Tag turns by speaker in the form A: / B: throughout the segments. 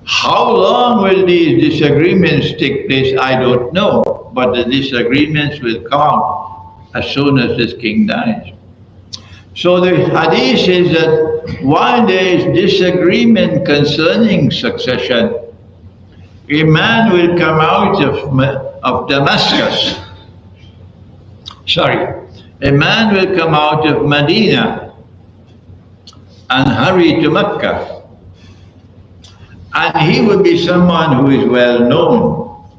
A: How long will these disagreements take place? I don't know, but the disagreements will come out as soon as this king dies. So the hadith says that while there is disagreement concerning succession, a man will come out of Damascus. A man will come out of Medina and hurry to Mecca. And he will be someone who is well known,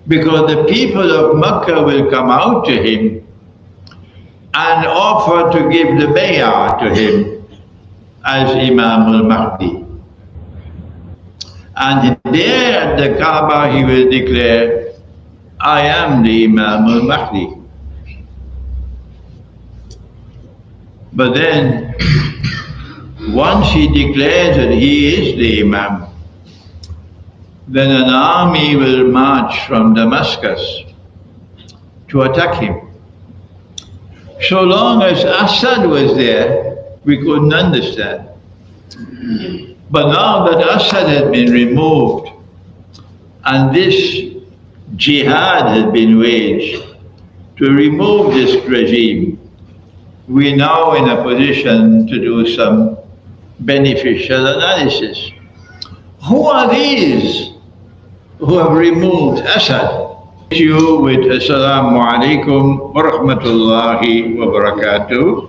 A: because the people of Mecca will come out to him and offer to give the bay'ah to him as Imam al-Mahdi. And there at the Kaaba he will declare, I am the Imam al-Mahdi. But then, once he declares that he is the Imam, then an army will march from Damascus to attack him. So long as Assad was there, we couldn't understand. But now that Assad had been removed and this jihad had been waged to remove this regime, we're now in a position to do some beneficial analysis. Who are these who have removed Assad? You with Assalamu alaikum wa rahmatullahi wa barakatuh.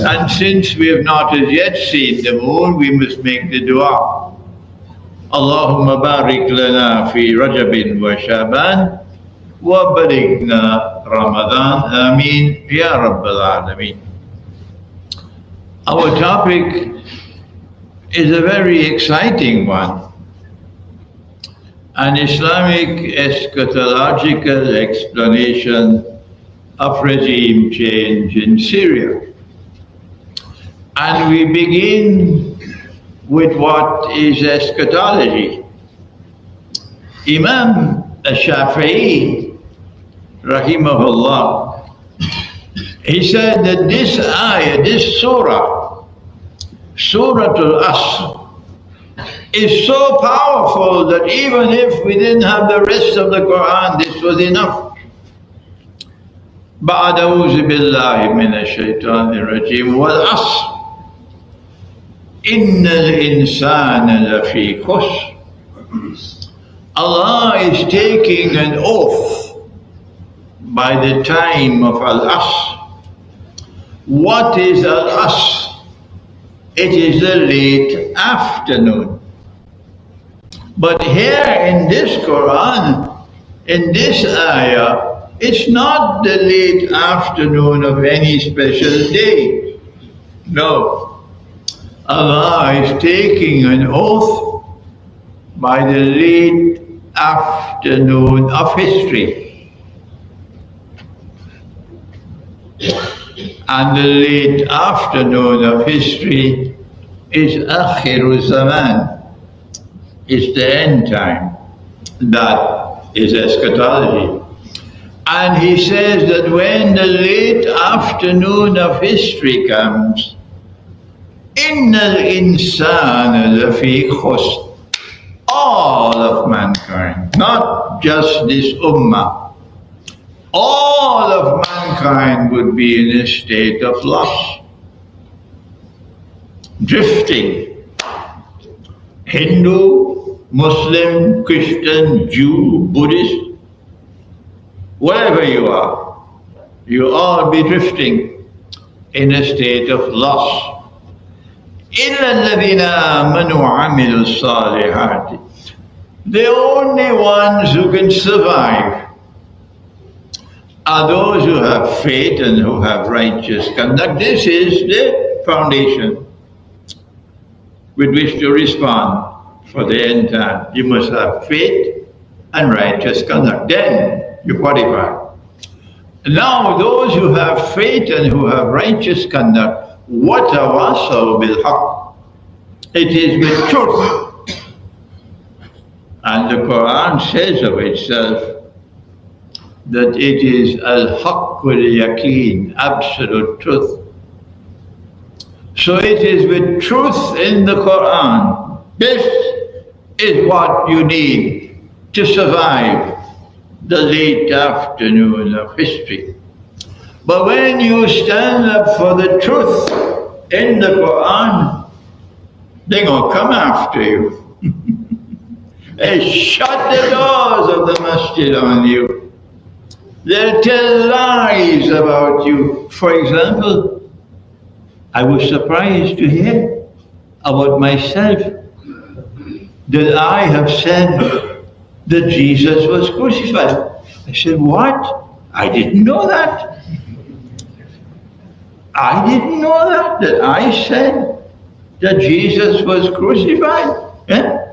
A: And since we have not as yet seen the moon, we must make the dua. Allahumma barik lana fi Rajabin wa Shaban wa barighna Ramadan. Ameen ya Rabbal Alameen. Our topic is a very exciting one. An Islamic eschatological explanation of regime change in Syria. And we begin with what is eschatology. Imam al-Shafi'i, rahimahullah, he said that this ayah, this surah, Surah al-Asr, is so powerful that even if we didn't have the rest of the Quran, this was enough. بعد أعوذ بالله من الشيطان الرجيم والعصر إن الإنسان لفي خسر. Allah is taking an oath by the time of Al-Asr. What is Al-Asr? It is the late afternoon. But here in this Quran, in this ayah, it's not the late afternoon of any special day. No. Allah is taking an oath by the late afternoon of history. And the late afternoon of history is Akhir al-Zaman. It's the end time. That is eschatology. And he says that when the late afternoon of history comes, Innal insana lafi khusr. All of mankind, not just this ummah, all of mankind would be in a state of loss, drifting. Hindu, Muslim, Christian, Jew, Buddhist, wherever you are, you all be drifting in a state of loss. إِلَّا الَّذِينَ آمَنُوا وَعَمِلُوا الصَّالِحَاتِ. The only ones who can survive are those who have faith and who have righteous conduct. This is the foundation with which to respond for the end time. You must have faith and righteous conduct. Then you qualify. Now those who have faith and who have righteous conduct, وَتَوَاصَوْا بِالْحَقِّ. It is with truth. And the Quran says of itself that it is al-haqq al-yaqeen, absolute truth. So it is with truth in the Quran. This is what you need to survive the late afternoon of history. But when you stand up for the truth in the Quran, they're going to come after you. They shut the doors of the masjid on you. They'll tell lies about you. For example, I was surprised to hear about myself that I have said that Jesus was crucified. I said, what? I didn't know that. I didn't know that I said that Jesus was crucified. Eh?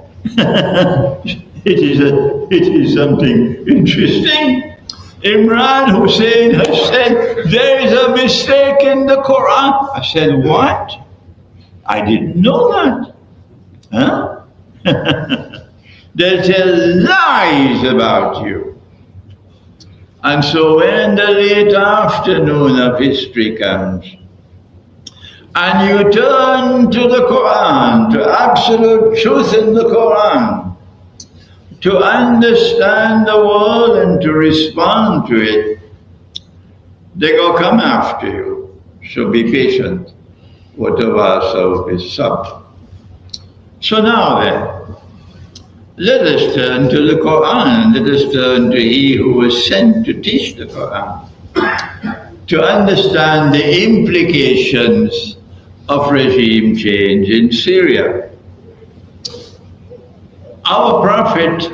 A: It is something interesting. Imran Hosein has said there is a mistake in the Quran. I said, what? I didn't know that. Huh? They tell lies about you. And so when the late afternoon of history comes, and you turn to the Quran, to absolute truth in the Quran, to understand the world and to respond to it, they go come after you. So be patient. Whatever ourselves is sub. So now then, let us turn to the Quran. Let us turn to He who was sent to teach the Quran, to understand the implications of regime change in Syria. Our Prophet,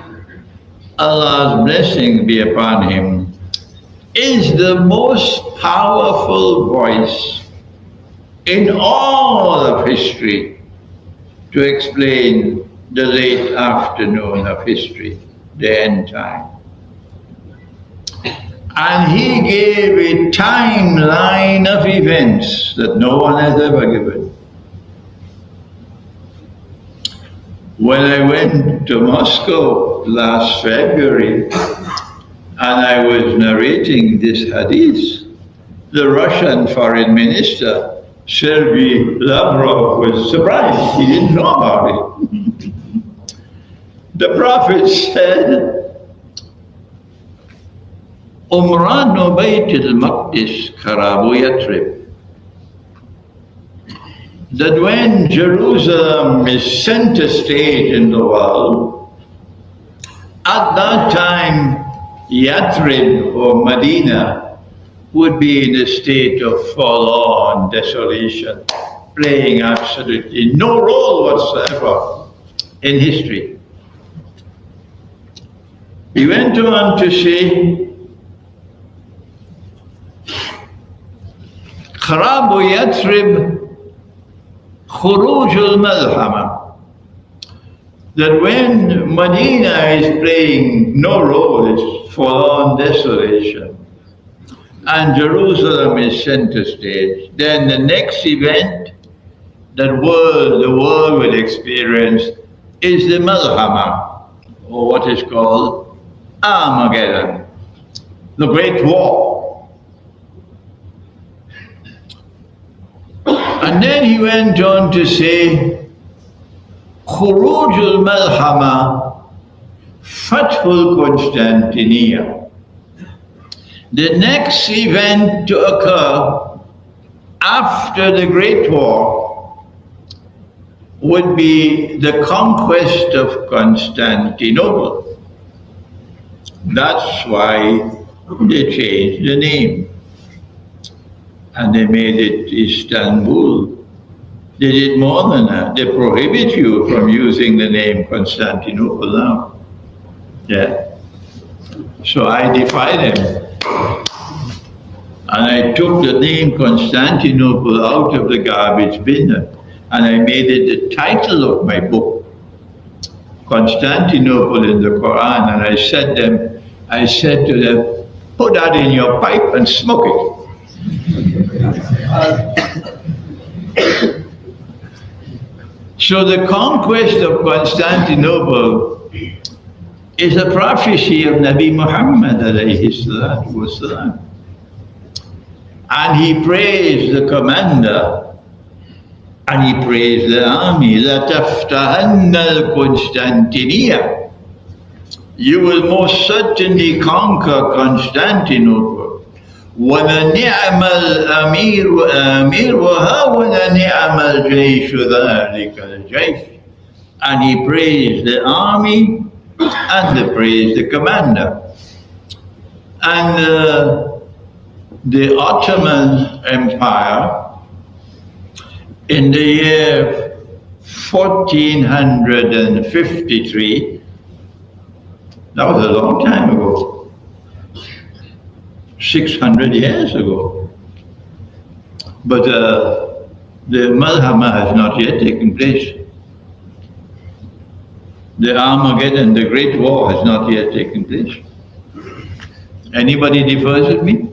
A: Allah's blessing be upon him, is the most powerful voice in all of history to explain the late afternoon of history, the end time. And he gave a timeline of events that no one has ever given. When I went to Moscow last February and I was narrating this hadith, the Russian foreign minister, Sergei Lavrov, was surprised. He didn't know about it. The Prophet said, Umran Bayt al-Maqdis Karabu Yatrib, that when Jerusalem is center stage in the world, at that time Yatrib or Medina would be in a state of forlorn desolation, playing absolutely no role whatsoever in history. He went on to say, Kharabu Yatrib Khuruj al-Malhama, that when Medina is playing no role, it's forlorn desolation, and Jerusalem is center stage, then the next event that the world will experience is the Malhama, or what is called Armageddon, the Great War. And then he went on to say, Khuruj al-Malhama, Fathul Constantinia. The next event to occur after the Great War would be the conquest of Constantinople. That's why they changed the name. And they made it Istanbul. They did more than that. They prohibit you from using the name Constantinople now. Yeah. So I defy them. And I took the name Constantinople out of the garbage bin and I made it the title of my book, Constantinople in the Quran. And I said to them, put that in your pipe and smoke it. So the conquest of Constantinople is a prophecy of Nabi Muhammad alayhi salatu wasalam. And he praised the commander And he praised the army, لَتَفْتَحَنَّ الْقُسْطَنْطِنِيَّةَ. You will most certainly conquer Constantinople. وَلَنِعْمَ الْأَمِيرُ آمِرُهَا وَلَنِعْمَ الْجَيْشُ ذَلِكَ الْجَيْشُ. And he praised the army and he praised the commander. And the Ottoman Empire in the year 1453, that was a long time ago, 600 years ago. But the Malhama has not yet taken place. The Armageddon, the Great War, has not yet taken place. Anybody differs with me?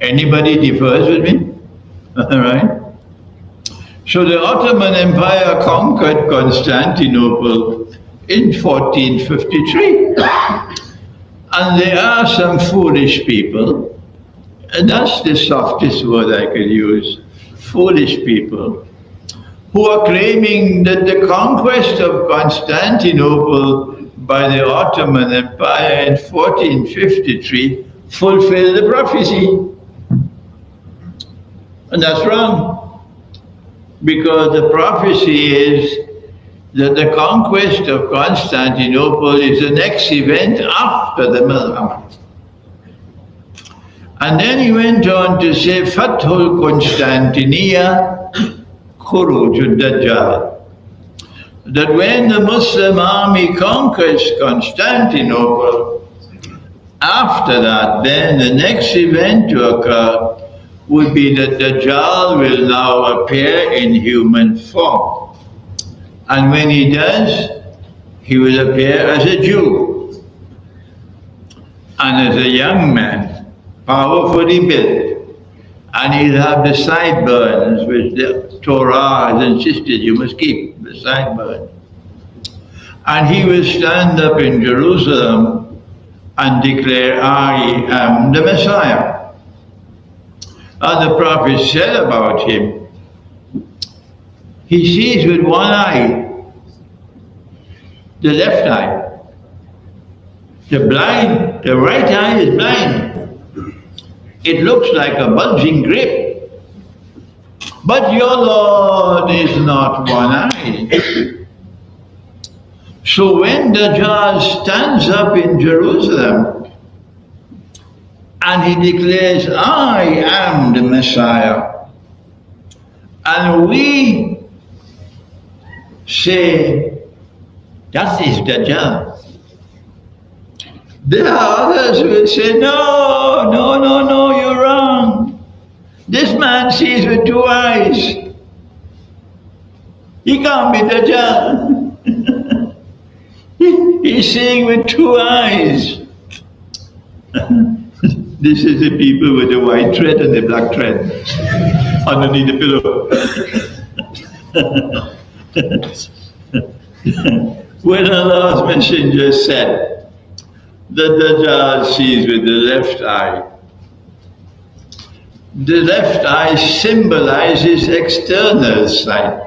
A: Anybody differs with me? All right. So the Ottoman Empire conquered Constantinople in 1453. And there are some foolish people, and that's the softest word I could use, foolish people, who are claiming that the conquest of Constantinople by the Ottoman Empire in 1453 fulfilled the prophecy. And that's wrong, because the prophecy is that the conquest of Constantinople is the next event after the Milham. And then he went on to say, Fathul Constantinia Khurujud Dajjal. That when the Muslim army conquers Constantinople, after that, then the next event to occur would be that Dajjal will now appear in human form. And when he does, he will appear as a Jew and as a young man, powerfully built. And he'll have the sideburns which the Torah has insisted you must keep, the sideburns. And he will stand up in Jerusalem and declare, I am the Messiah. And the prophet said about him, he sees with one eye, the left eye. The right eye is blind. It looks like a bulging grape. But your Lord is not one-eyed. So when Dajjal stands up in Jerusalem and he declares, I am the Messiah, and we say, that is Dajjal. There are others who will say, no, you're wrong. This man sees with two eyes. He can't be Dajjal. He's seeing with two eyes. This is the people with the white thread and the black thread underneath the pillow. When Allah's Messenger said that Dajjal sees with the left eye symbolizes external sight.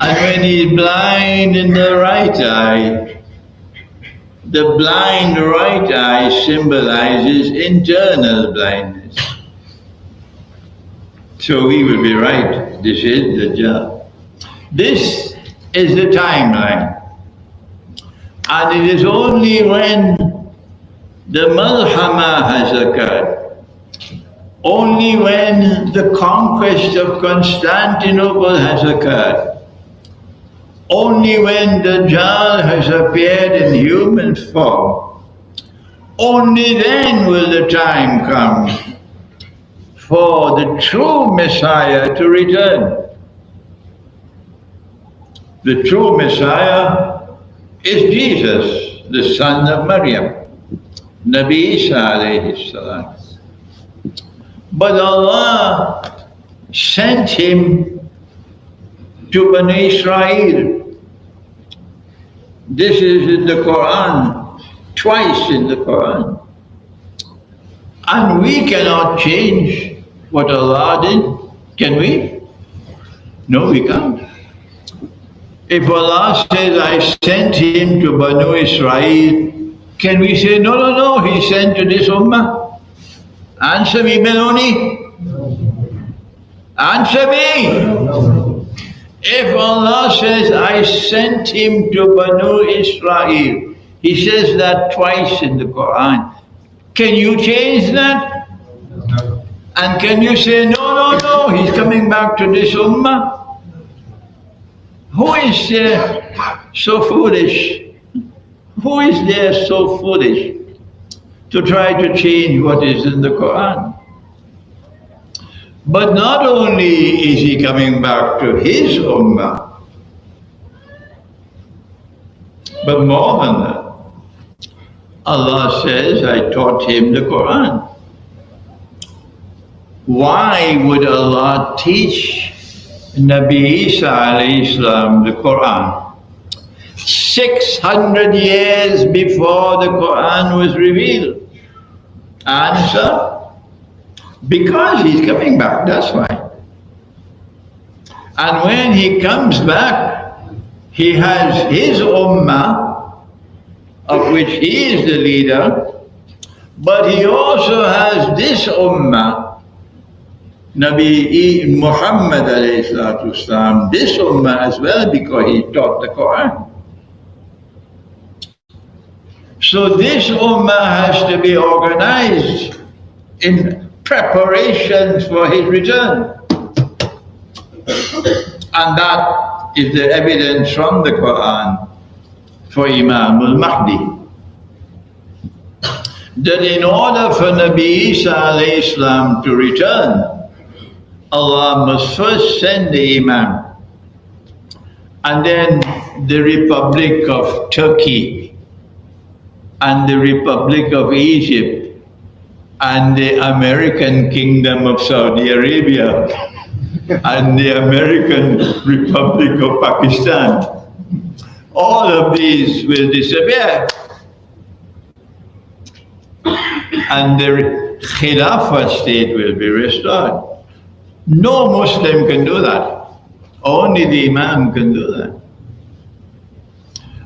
A: And when he's blind in the right eye, the blind right eye symbolizes internal blindness. So he will be right. This is Dajjal. This is the timeline. And it is only when the Malhama has occurred, only when the conquest of Constantinople has occurred, only when Dajjal has appeared in human form, only then will the time come for the true Messiah to return. The true Messiah is Jesus, the son of Maryam, Nabi Isa alayhi salam. But Allah sent him to Bani Israel. This is in the Quran, twice in the Quran. And we cannot change what Allah did, can we? No, we can't. If Allah says, I sent him to Banu Israel, can we say, no, no, no, he sent to this ummah? Answer me, Benoni. Answer me. If Allah says, I sent him to Banu Israel, he says that twice in the Quran. Can you change that? And can you say, no, no, no, he's coming back to this ummah? Who is there so foolish? Who is there so foolish to try to change what is in the Quran? But not only is he coming back to his ummah, but more than that, Allah says, I taught him the Quran. Why would Allah teach Nabi Isa alayhi salam the Quran 600 years before the Quran was revealed? Answer, because he's coming back, that's why. And when he comes back, he has his ummah, of which he is the leader, but he also has this ummah, Nabi Muhammad alayhi salatu wasalam, this ummah as well, because he taught the Quran. So this ummah has to be organized in preparations for his return. And that is the evidence from the Quran for Imam al-Mahdi. That in order for Nabi Isa alayhi salam to return, Allah must first send the Imam, and then the Republic of Turkey, and the Republic of Egypt, and the American Kingdom of Saudi Arabia, and the American Republic of Pakistan. All of these will disappear. And the Khilafah state will be restored. No Muslim can do that. Only the Imam can do that.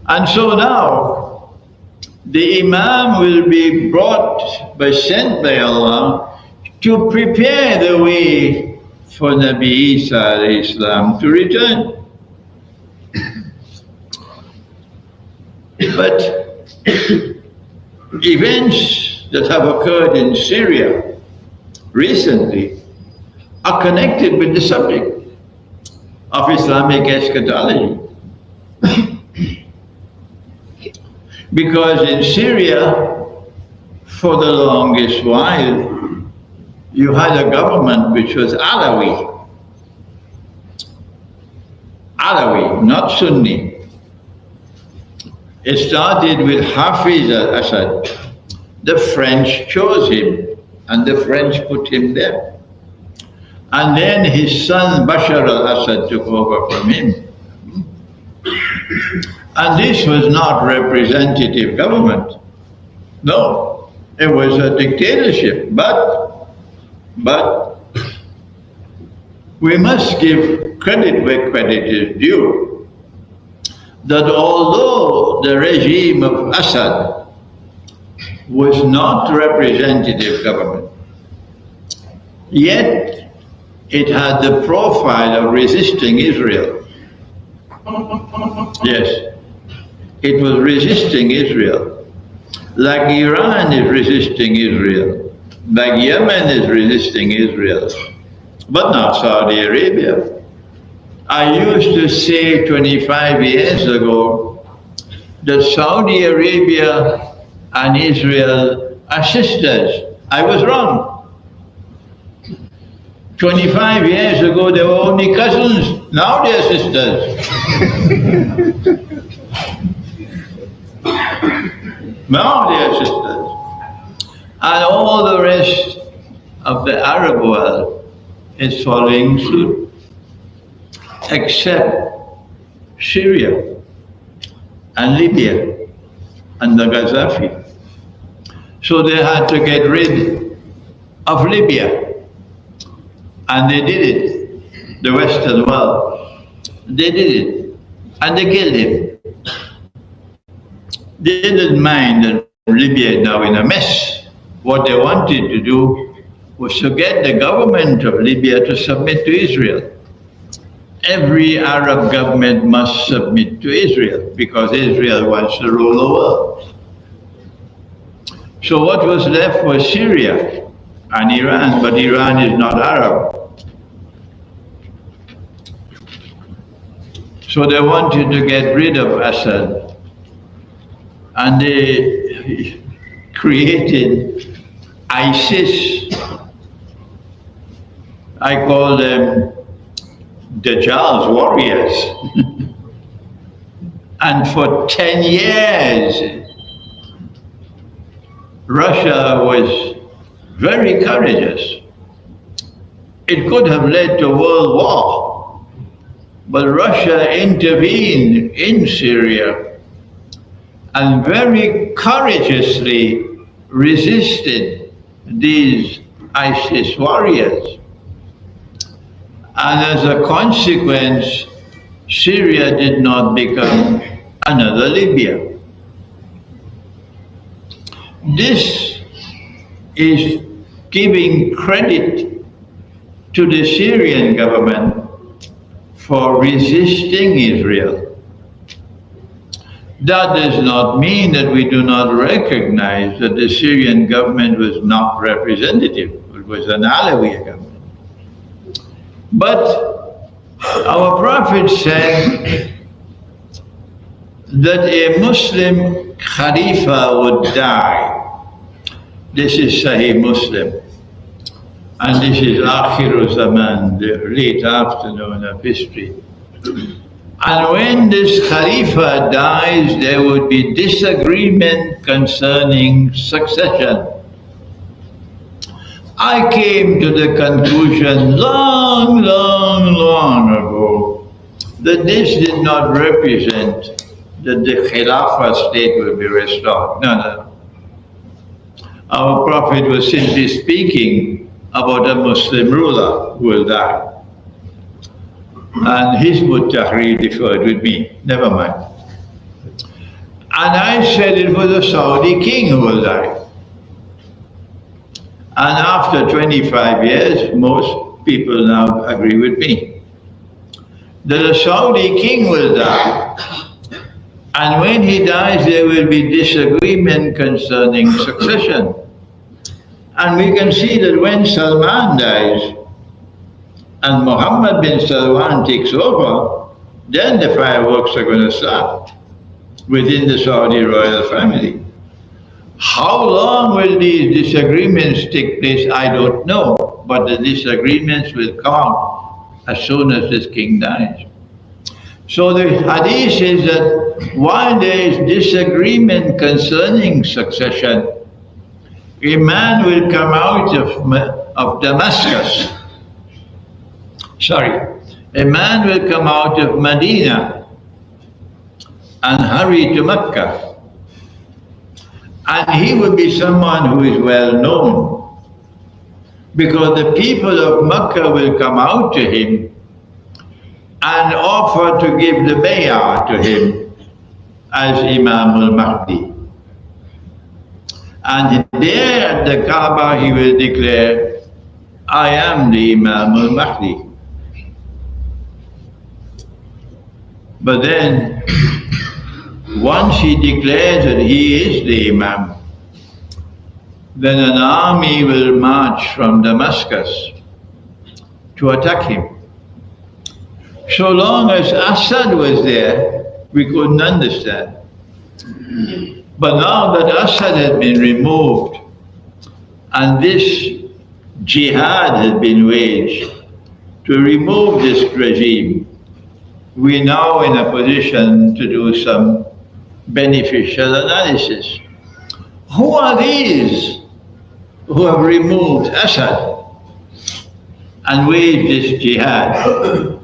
A: And so now, the Imam will be sent by Allah to prepare the way for Nabi Isa alayhi salam to return. But events that have occurred in Syria recently are connected with the subject of Islamic eschatology. Because in Syria, for the longest while, you had a government which was Alawi. Alawi, not Sunni. It started with Hafiz al-Assad. The French chose him, and the French put him there. And then his son Bashar al-Assad took over from him. And this was not representative government. No, it was a dictatorship. But we must give credit where credit is due. That although the regime of Assad was not representative government, yet it had the profile of resisting Israel. Yes, it was resisting Israel. Like Iran is resisting Israel, like Yemen is resisting Israel, but not Saudi Arabia. I used to say 25 years ago that Saudi Arabia and Israel are sisters. I was wrong. 25 years ago, they were only cousins. Now they're sisters. Now they're sisters. And all the rest of the Arab world is following suit, except Syria and Libya and the Gaddafi. So they had to get rid of Libya. And they did it, the Western world. They did it. And they killed him. They didn't mind that Libya is now in a mess. What they wanted to do was to get the government of Libya to submit to Israel. Every Arab government must submit to Israel because Israel wants to rule the world. So what was left was Syria and Iran, but Iran is not Arab. So they wanted to get rid of Assad, and they created ISIS. I call them Dajjal's warriors. And for 10 years, Russia was very courageous. It could have led to world war, but Russia intervened in Syria and very courageously resisted these ISIS warriors. And as a consequence, Syria did not become another Libya. This is giving credit to the Syrian government for resisting Israel. That does not mean that we do not recognize that the Syrian government was not representative. It was an Alawi government. But our Prophet said that a Muslim Khalifa would die. This is Sahih Muslim. And this is Akhir al-Zaman, the late afternoon of history. And when this Khalifa dies, there would be disagreement concerning succession. I came to the conclusion long ago that this did not represent that the Khilafah state will be restored. No. Our Prophet was simply speaking about a Muslim ruler who will die. And Hizb ut-Tahrir differed with me, never mind. And I said it was a Saudi king who will die. And after 25 years, most people now agree with me that a Saudi king will die. And when he dies, there will be disagreement concerning succession. And we can see that when Salman dies and Mohammed bin Salman takes over, then the fireworks are going to start within the Saudi royal family. How long will these disagreements take place? I don't know, but the disagreements will come as soon as this king dies. So the hadith says that while there is disagreement concerning succession, a man will come out of Damascus. A man will come out of Medina and hurry to Mecca. And he will be someone who is well known, because the people of Mecca will come out to him and offer to give the bay'ah to him as Imam al-Mahdi. And there at the Kaaba he will declare, I am the Imam al-Mahdi. But then, once he declares that he is the Imam, then an army will march from Damascus to attack him. So long as Assad was there, we couldn't understand. But now that Assad has been removed and this jihad has been waged to remove this regime, we're now in a position to do some beneficial analysis. Who are these who have removed Assad and waged this jihad?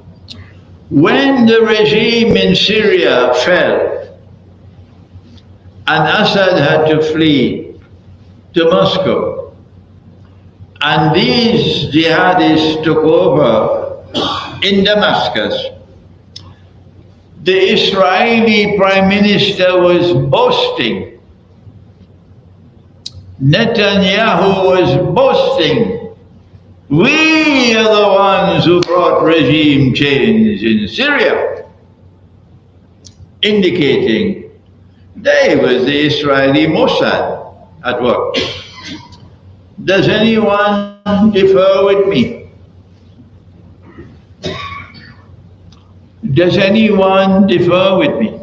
A: When the regime in Syria fell and Assad had to flee to Moscow, and these jihadists took over in Damascus, the Israeli Prime Minister was boasting. Netanyahu was boasting. We are the ones who brought regime change in Syria, indicating they was the Israeli Mossad at work. Does anyone differ with me? Does anyone differ with me?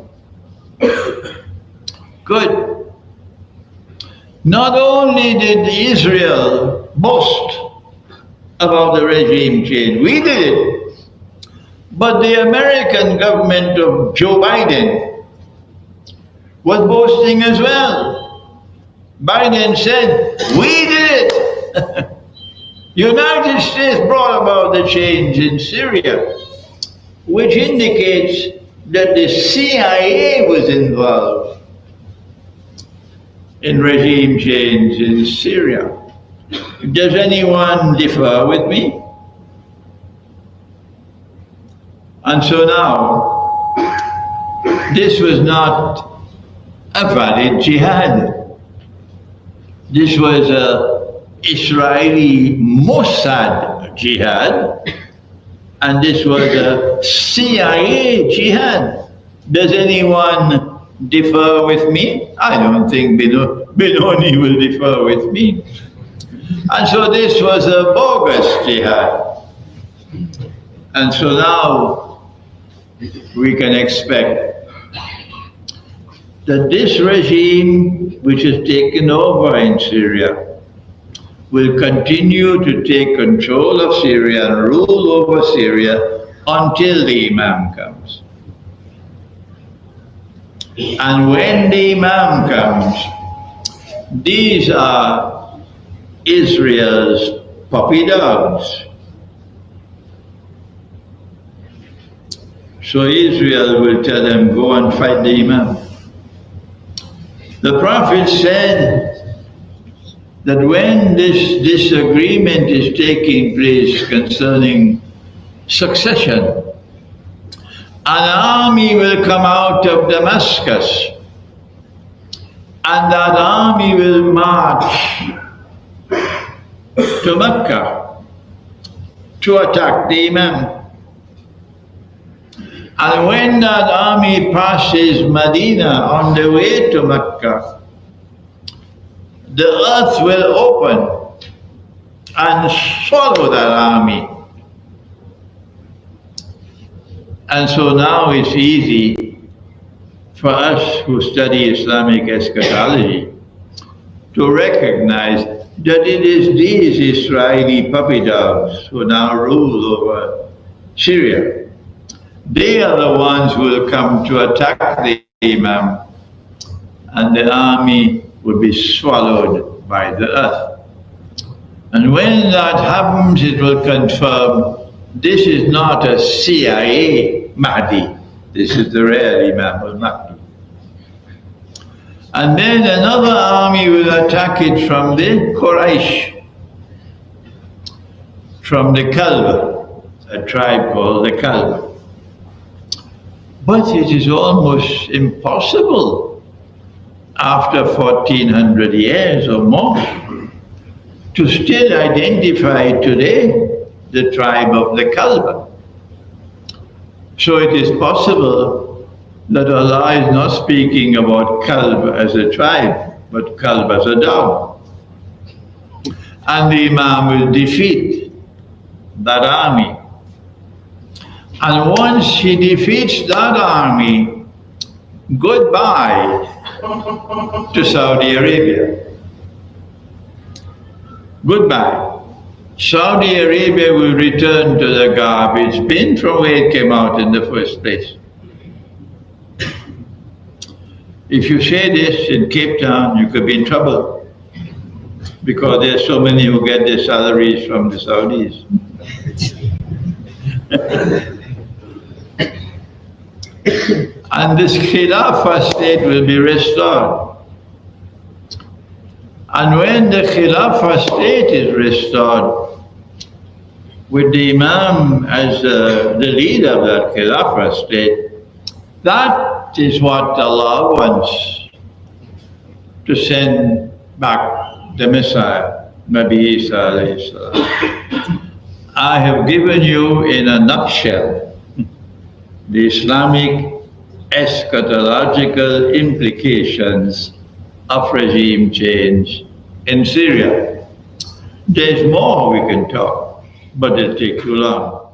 A: Good. Not only did Israel boast about the regime change, we did it, but the American government of Joe Biden was boasting as well. Biden said, we did it. United States brought about the change in Syria, which indicates that the CIA was involved in regime change in Syria. Does anyone differ with me? And so now, this was not a valid jihad. This was a Israeli Mossad jihad, and this was a CIA jihad. Does anyone differ with me? I don't think Benoni will differ with me. And so this was a bogus jihad. And so now we can expect that this regime which has taken over in Syria will continue to take control of Syria and rule over Syria until the Imam comes. And when the Imam comes, these are Israel's puppy dogs. So Israel will tell them, go and fight the Imam. The Prophet said that when this disagreement is taking place concerning succession, an army will come out of Damascus, and that army will march to Mecca to attack the Imam. And when that army passes Medina on the way to Mecca, the earth will open and swallow that army. And so now it's easy for us who study Islamic eschatology to recognize that it is these Israeli puppy dogs who now rule over Syria. They are the ones who will come to attack the Imam, and the army will be swallowed by the earth. And when that happens, it will confirm this is not a CIA Mahdi. This is the real Imam al-Mahdi. And then another army will attack it from the Quraysh, from the Kalb, a tribe called the Kalb. But it is almost impossible after 1400 years or more to still identify today the tribe of the Kalb. So it is possible that Allah is not speaking about Kalb as a tribe, but Kalb as a dog. And the Imam will defeat that army. And once he defeats that army, goodbye to Saudi Arabia. Goodbye. Saudi Arabia will return to the garbage bin from where it came out in the first place. If you say this in Cape Town, you could be in trouble, because there's so many who get their salaries from the Saudis. And this Khilafah state will be restored. And when the Khilafah state is restored, with the Imam as the leader of that Khilafah state, That is what Allah wants, to send back the Messiah, Nabi Isa alayhi salam. I have given you in a nutshell the Islamic eschatological implications of regime change in Syria. There's more we can talk, but it'll take too long.